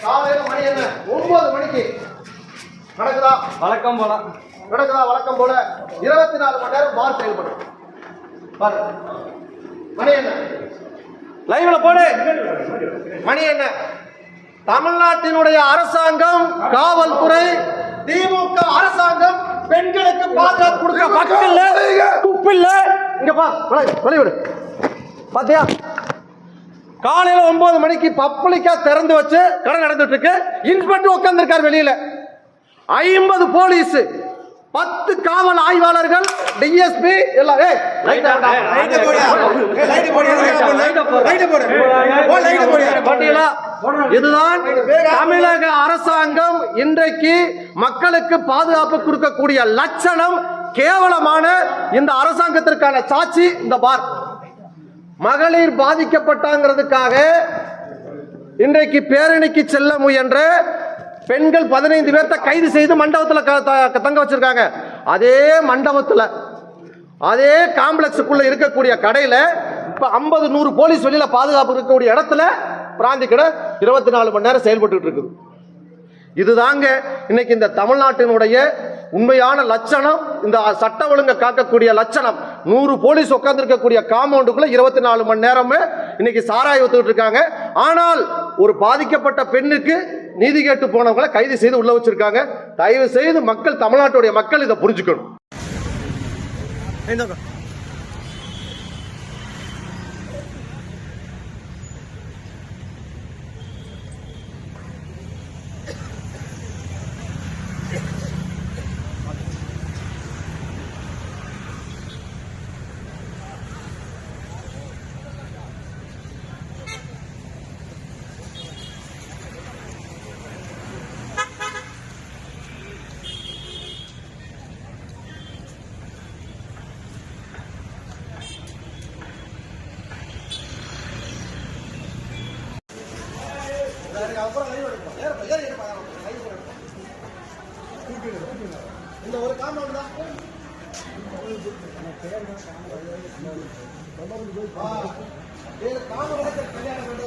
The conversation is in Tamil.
காலையில மணி என்ன 9 மணிக்கு நடக்குதா? வழக்கம் போல நடக்குதா? வழக்கம் போல 24 மணி நேரம் பார் செயல்படும். மணி என்ன லைவ்ல போடு. மணி என்ன தமிழ்நாட்டினுடைய அரசாங்கம், காவல்துறை, திமுக அரசாங்கம் பெண்களுக்கு பாதுகாப்பு கொடுக்க பக்கத்துல குப்பில்ல. இங்க பா வெளிவிடு. பாத்தியா காலையில 9 மணிக்கு பப்ளிக்கா திறந்து வச்சு கடை நடந்துட்டு இருக்கு. இன்ஸ்பெக்டர் உட்கார்ந்து இருக்காரு வெளியில. 50 போலீஸ், 10 காவல் ஆய்வாளர்கள், டிஎஸ்பி எல்லாம். இதுதான் தமிழக அரசாங்கம் இன்றைக்கு மக்களுக்கு பாதுகாப்பு கொடுக்கக்கூடிய லட்சணம். கேவலமான இந்த அரசாங்கத்திற்கான சாட்சி இந்த பார். மகளிர் பாதிக்கப்பட்டாங்கிறதுக்காக இன்றைக்கு பேரணிக்கு செல்ல முயன்ற பெண்கள் 15 பேர்த்த கைது செய்து மண்டபத்தில் தங்க வச்சிருக்காங்க. அதே மண்டபத்தில், அதே காம்ப்ளெக்ஸுக்குள்ள இருக்கக்கூடிய கடையில இப்ப 50-100 போலீஸ் வெளியில பாதுகாப்பு இருக்கக்கூடிய இடத்துல பிராந்தி கடை 24 மணி நேரம் செயல்பட்டு இருக்குது. இதுதாங்க இன்னைக்கு இந்த தமிழ்நாட்டினுடைய உண்மையான லட்சணம். இந்த சட்ட ஒழுங்கை காக்கக்கூடிய லட்சணம். 100 போலீஸ் உட்கார்ந்து இருக்கக்கூடிய காம்பவுண்டுக்குள்ள 24 மணி நேரமே இன்னைக்கு சாராய ஊத்துக்கிட்டு இருக்காங்க. ஆனால் ஒரு பாதிக்கப்பட்ட பெண்ணுக்கு நீதி கேட்டு போனவங்களை கைது செய்து உள்ள வச்சிருக்காங்க. தயவு செய்து மக்கள், தமிழ்நாட்டுடைய மக்கள் இதை புரிஞ்சுக்கணும். இந்த ஒரு காம்பவுண்ட் தான் கல்யாணம்